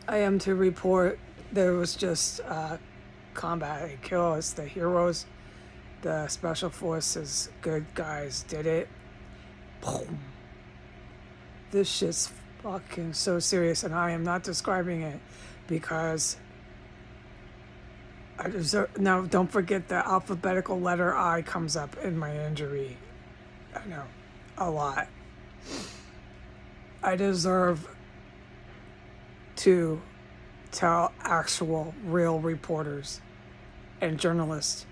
I am to report there was just combat and kills. The heroes, the special forces, good guys did it. Boom. This shit's fucking so serious, and I am not describing it because I deserve. Now, don't forget the alphabetical letter I comes up in my injury. I know, a lot. I deserve to tell actual, real reporters and journalists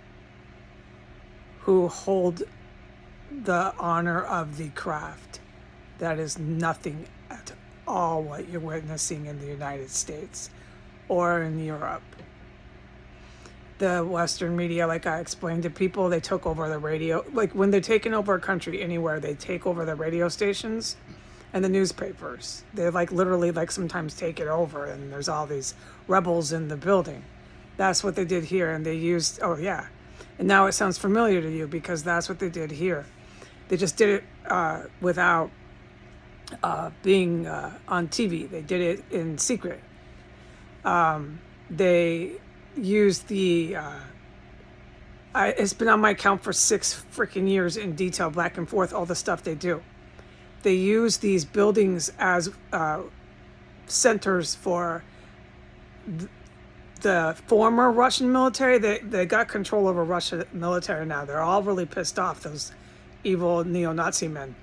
who hold the honor of the craft. That is nothing at all what you're witnessing in the United States or in Europe. The Western media, like I explained to people, they took over the radio. Like when they're taking over a country anywhere, they take over the radio stations and the newspapers. They like literally like sometimes take it over, and there's all these rebels in the building. That's what they did here, and they used, oh yeah. And now it sounds familiar to you because that's what they did here. They just did it without being on TV. They did it in secret. They used the it's been on my account for 6 freaking years in detail, back and forth, all the stuff they do. They use these buildings as centers for the former Russian military. They got control over Russian military now. They're all really pissed off, those evil neo-Nazi men.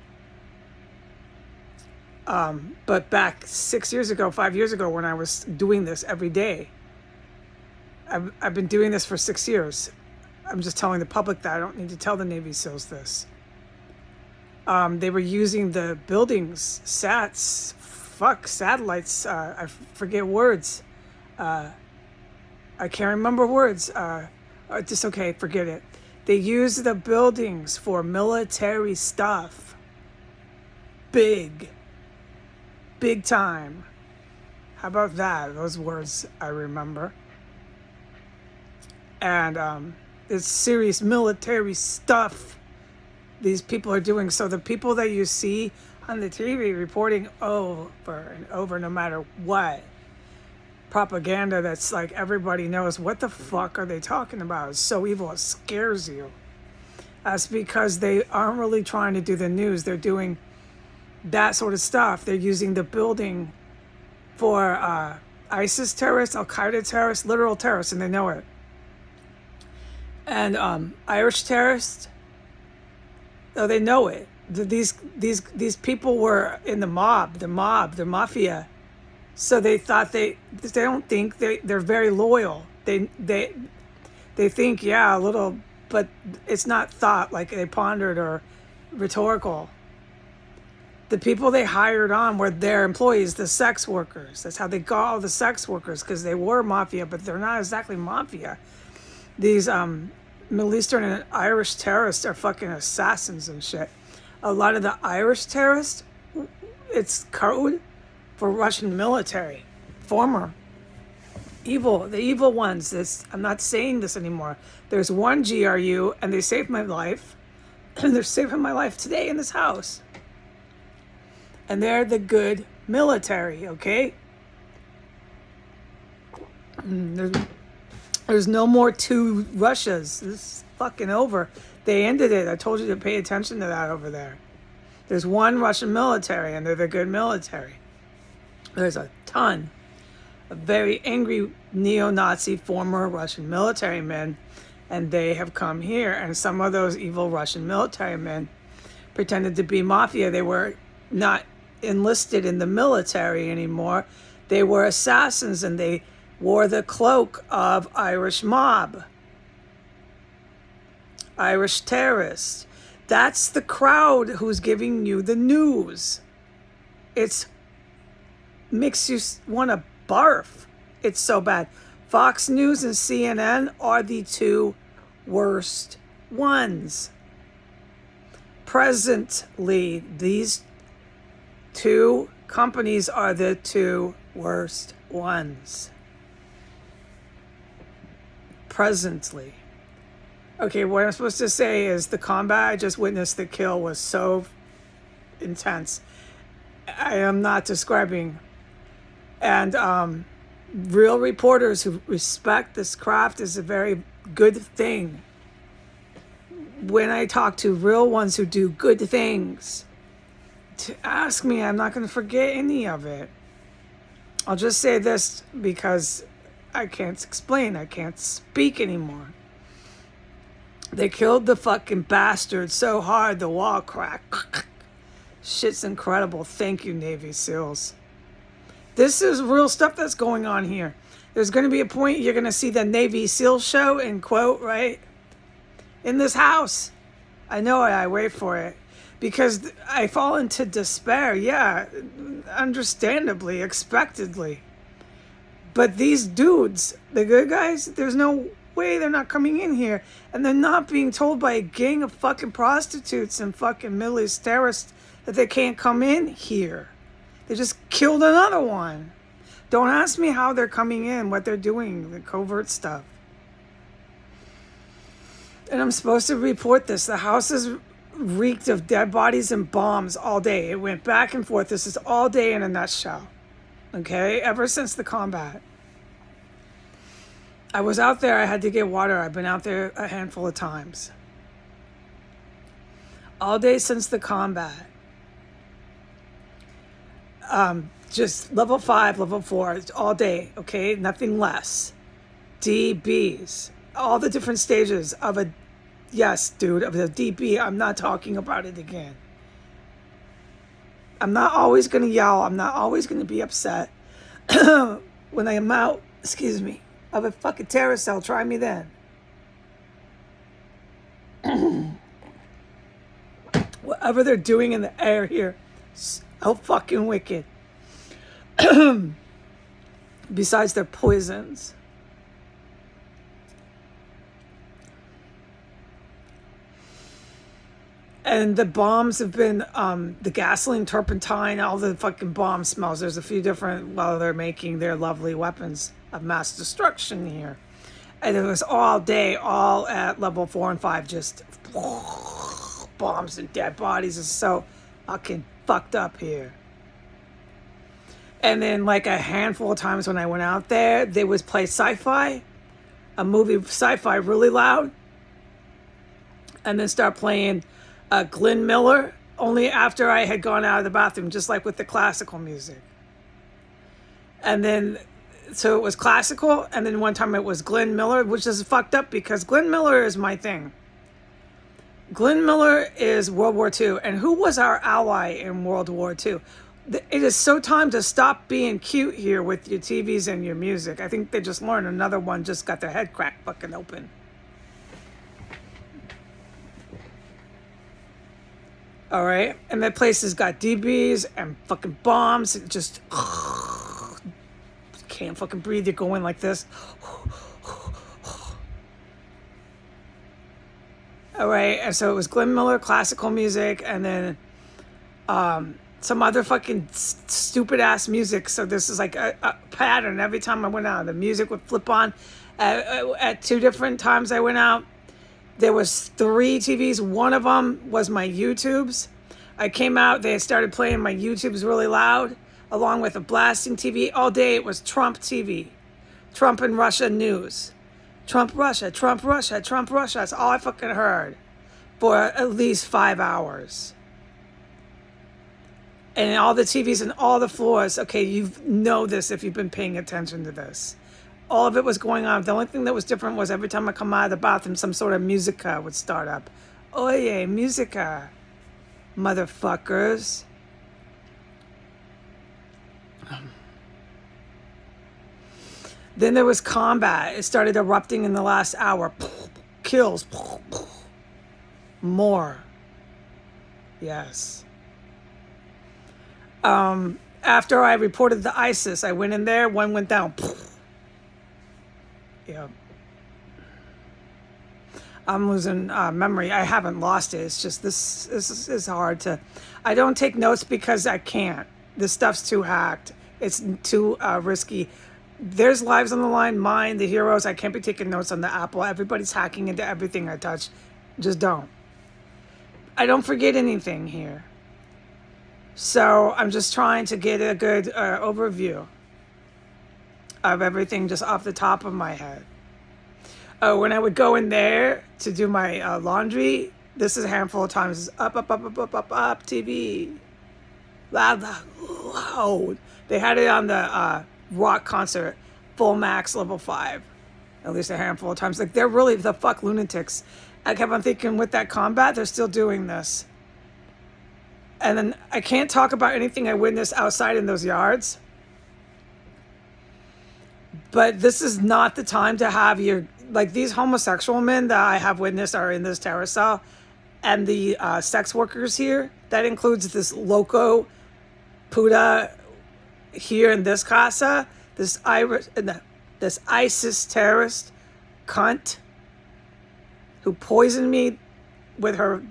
But back 6 years ago, 5 years ago, when I was doing this every day, I've been doing this for 6 years. I'm just telling the public that. I don't need to tell the Navy SEALs this. They were using the buildings, satellites. I forget words. I can't remember words. Just okay, forget it. They use the buildings for military stuff. Big time. How about that? Those words I remember. And it's serious military stuff these people are doing. So the people that you see on the TV reporting over and over, no matter what, propaganda that's like everybody knows, what the fuck are they talking about? It's so evil, it scares you. That's because they aren't really trying to do the news. They're doing that sort of stuff. They're using the building for ISIS terrorists, Al-Qaeda terrorists, literal terrorists, and they know it. And Irish terrorists, oh, they know it. These people were in the mob, the mafia. So they thought they don't think they're very loyal. They think, yeah, a little, but it's not thought like they pondered or rhetorical. The people they hired on were their employees, the sex workers. That's how they got all the sex workers, because they were mafia, but they're not exactly mafia. These Middle Eastern and Irish terrorists are fucking assassins and shit. A lot of the Irish terrorists, it's code for Russian military. Former. Evil. The evil ones. I'm not saying this anymore. There's one GRU, and they saved my life. And they're saving my life today in this house. And they're the good military, okay? There's no more two Russias. This is fucking over. They ended it. I told you to pay attention to that over there. There's one Russian military, and they're the good military. There's a ton of very angry neo-Nazi former Russian military men, and they have come here. And some of those evil Russian military men pretended to be mafia. They were not enlisted in the military anymore. They were assassins, and they wore the cloak of Irish mob, Irish terrorists. That's the crowd who's giving you the news. It makes you want to barf. It's so bad. Fox News and CNN are the two worst ones. Presently, these two companies are the two worst ones. Presently. Okay, what I'm supposed to say is the combat I just witnessed, the kill was so intense. I am not describing. And Real reporters who respect this craft is a very good thing. When I talk to real ones who do good things, to ask me, I'm not going to forget any of it. I'll just say this because I can't explain. I can't speak anymore. They killed the fucking bastard so hard the wall cracked. Shit's incredible. Thank you, Navy SEALs. This is real stuff that's going on here. There's going to be a point you're going to see the Navy SEAL show, in quote, right? In this house. I know it. I wait for it. Because I fall into despair. Yeah, understandably, expectedly. But these dudes, the good guys, there's no way they're not coming in here. And they're not being told by a gang of fucking prostitutes and fucking Middle East terrorists that they can't come in here. They just killed another one. Don't ask me how they're coming in, what they're doing, the covert stuff. And I'm supposed to report this. The house is reeked of dead bodies and bombs all day. It went back and forth. This is all day in a nutshell. Okay? Ever since the combat. I was out there. I had to get water. I've been out there a handful of times. All day since the combat. Just level 5, level 4, all day, okay? Nothing less. DBs. All the different stages of a, yes, dude, of a DB. I'm not talking about it again. I'm not always going to yell. I'm not always going to be upset. When I am out, excuse me, of a fucking terror cell, try me then. Whatever they're doing in the air here, so fucking wicked. Besides their poisons. And the bombs have been, the gasoline, turpentine, all the fucking bomb smells. There's a few different, well, they're making their lovely weapons of mass destruction here. And it was all day, all at level 4 and 5, just bombs and dead bodies. It's so fucking fucked up here. And then like a handful of times when I went out there, they would play sci-fi, a movie sci-fi really loud, and then start playing Glenn Miller only after I had gone out of the bathroom, just like with the classical music. And then, so it was classical, and then one time it was Glenn Miller, which is fucked up because Glenn Miller is my thing. Glenn Miller is World War II, and who was our ally in World War II? It is so time to stop being cute here with your TVs and your music. I think they just learned another one just got their head cracked fucking open. All right? And that place has got DBs and fucking bombs. It just can't fucking breathe. You're going like this. All right? And so it was Glenn Miller, classical music, and then some other fucking stupid ass music. So this is like a pattern. Every time I went out, the music would flip on. At 2 different times I went out, there was 3 TVs. One of them was my YouTubes. I came out, they started playing my YouTubes really loud, along with a blasting TV. All day it was Trump TV. Trump and Russia news. Trump, Russia, Trump, Russia, Trump, Russia. That's all I fucking heard for at least 5 hours. And all the TVs and all the floors, okay, you know this if you've been paying attention to this. All of it was going on. The only thing that was different was every time I come out of the bathroom, some sort of musica would start up. Oye, musica, motherfuckers. Then there was combat. It started erupting in the last hour. Kills. More. Yes. After I reported the ISIS, I went in there, one went down. Yeah. I'm losing memory. I haven't lost it. It's just this is hard to... I don't take notes because I can't. This stuff's too hacked. It's too risky. There's lives on the line. Mine, the heroes. I can't be taking notes on the Apple. Everybody's hacking into everything I touch. Just don't. I don't forget anything here. So I'm just trying to get a good overview. of everything just off the top of my head. Oh, when I would go in there to do my laundry, this is a handful of times. Up, up, up, up, up, up, up, TV. Loud, loud, loud. They had it on the rock concert, full max level 5. At least a handful of times. Like, they're really the fuck lunatics. I kept on thinking with that combat, they're still doing this. And then I can't talk about anything I witnessed outside in those yards. But this is not the time to have your, like, these homosexual men that I have witnessed are in this terror cell, and the sex workers here. That includes this loco puta here in this casa, this ISIS terrorist cunt who poisoned me with her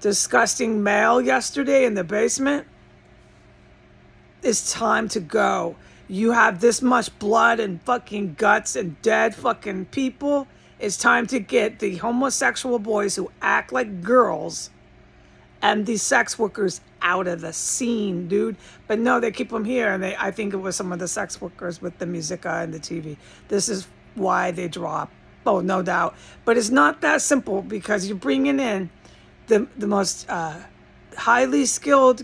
disgusting mail yesterday in the basement. It's time to go. You have this much blood and fucking guts and dead fucking people. It's time to get the homosexual boys who act like girls and the sex workers out of the scene, dude. But no, they keep them here, and I think it was some of the sex workers with the musica and the TV. This is why they drop. Oh, no doubt. But it's not that simple, because you're bringing in the most highly skilled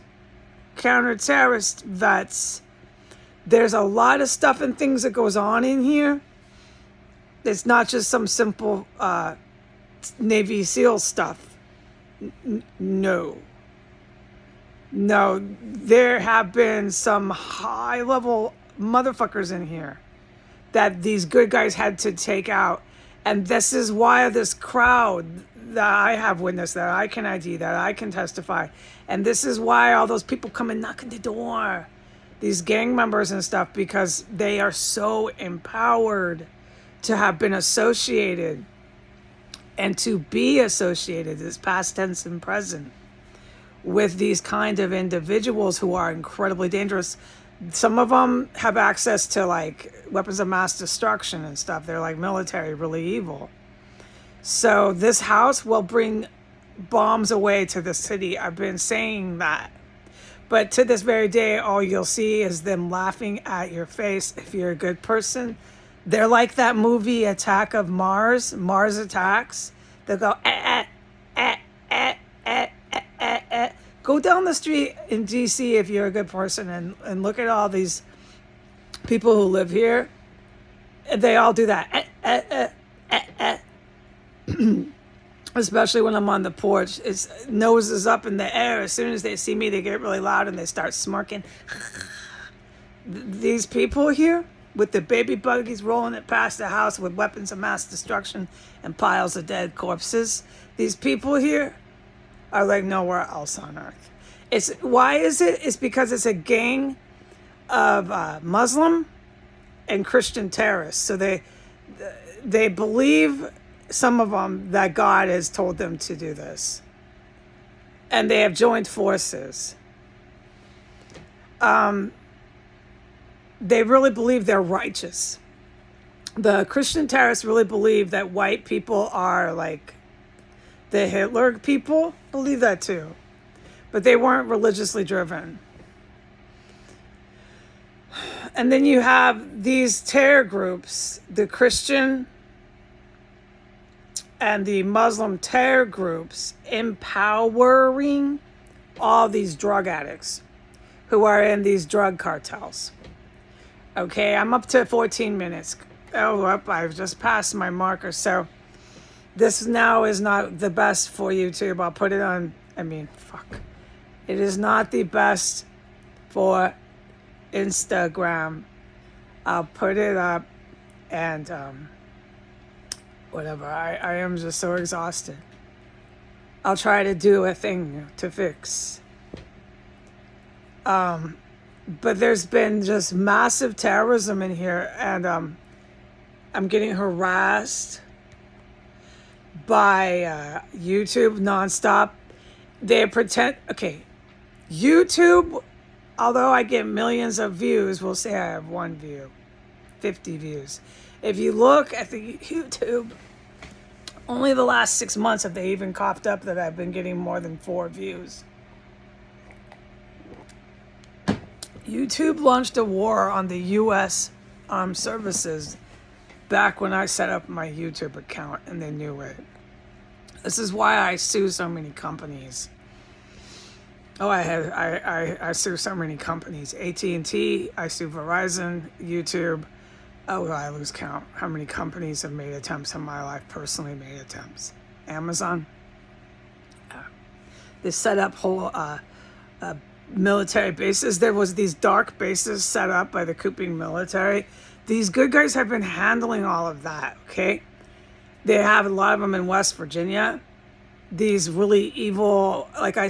counter-terrorist vets. There's a lot of stuff and things that goes on in here. It's not just some simple Navy SEAL stuff. No. No, there have been some high-level motherfuckers in here that these good guys had to take out. And this is why this crowd that I have witnessed, that I can ID, that I can testify. And this is why all those people come and knock on the door. These gang members and stuff, because they are so empowered to have been associated and to be associated, is past tense and present, with these kind of individuals who are incredibly dangerous. Some of them have access to like weapons of mass destruction and stuff. They're like military, really evil. So this house will bring bombs away to the city. I've been saying that. But to this very day, all you'll see is them laughing at your face if you're a good person. They're like that movie Attack of Mars, Mars Attacks. They'll go, eh, eh, eh, eh, eh, eh, eh. Go down the street in DC if you're a good person and look at all these people who live here. They all do that. Especially when I'm on the porch. It's noses up in the air. As soon as they see me, they get really loud and they start smirking. These people here with the baby buggies rolling it past the house with weapons of mass destruction and piles of dead corpses. These people here are like nowhere else on earth. Why is it? It's because it's a gang of Muslim and Christian terrorists. So they believe, some of them, that God has told them to do this. And they have joined forces. They really believe they're righteous. The Christian terrorists really believe that white people are like the Hitler people. Believe that too. But they weren't religiously driven. And then you have these terror groups, the Christian and the Muslim terror groups, empowering all these drug addicts who are in these drug cartels. Okay, I'm up to 14 minutes. I've just passed my marker. So this now is not the best for YouTube. I'll put it on, It is not the best for Instagram. I'll put it up and whatever. I am just so exhausted. I'll try to do a thing to fix. But there's been just massive terrorism in here, and I'm getting harassed by YouTube nonstop. They pretend, YouTube, although I get millions of views, we'll say I have 1 view, 50 views. If you look at the YouTube, only the last 6 months have they even coughed up that I've been getting more than 4 views. YouTube launched a war on the U.S. armed services back when I set up my YouTube account, and they knew it. This is why I sue so many companies. Oh, I sue so many companies. AT&T, I sue Verizon, YouTube. Oh, I lose count. How many companies have made attempts in my life, personally made attempts? Amazon. They set up whole military bases. There was these dark bases set up by the Kuping military. These good guys have been handling all of that, okay? They have a lot of them in West Virginia. These really evil, like I